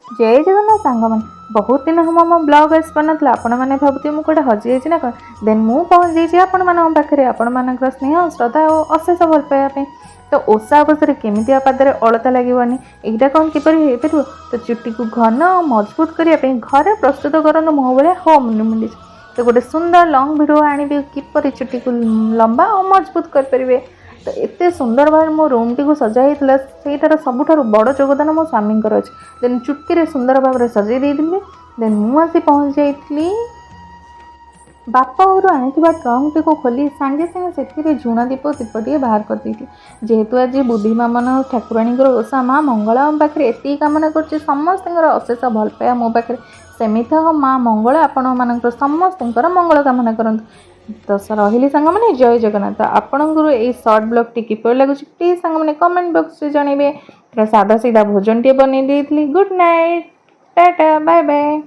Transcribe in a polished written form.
जय जगन्नाथ सांग मैंने बहुत दिन हम मो ब्लॉग आस पार ना आपण मैंने भावुथे मुझे कौटे हजि जाइए ना कौन देन मु पहुँच जाइए आपण मान पाखे आपण मान स्नेह श्रद्धा और अशेष भल पाइबा तो ओषा अवसर केमी पादरे अलता लगे यहाँ कौन किपर हो पार तो चुट्टी को घन मजबूत करने घरे प्रस्तुत करूँ मो भाया होम रेमेडीज तो गोटे सुंदर लंग भिडियो आने किपर चुट्टी को लंबा और मजबूत करें तो एते सुंदर भाव मो रूम टी सजाई से सबुठ बड़ योगदान मो स्वामी अच्छे देन चुटकी सुंदर भाव सजाई देती देन मुझे पहुँच जाइली बापा घर आनी ट्रंक टी खोली सांगे सांगे से झुणा दीप दीपटे बाहर कर जेहेतु आज बुद्धिमा मन ठाकुराणी ओषा माँ मंगला पाखे एति कामना कर समस्त अशेष भल पाया मो पाखे सेमिति माँ मंगला आपण मान समस्त मंगल कामना करते तो रही सांग मैंने जय जगन्नाथ आपणकर ये सर्ट ब्लॉग टी किपर लगुच प्लीज सांग मैंने कमेंट बॉक्स में जनइबे सादा सीधा भोजन टे बन good night tata bye bye.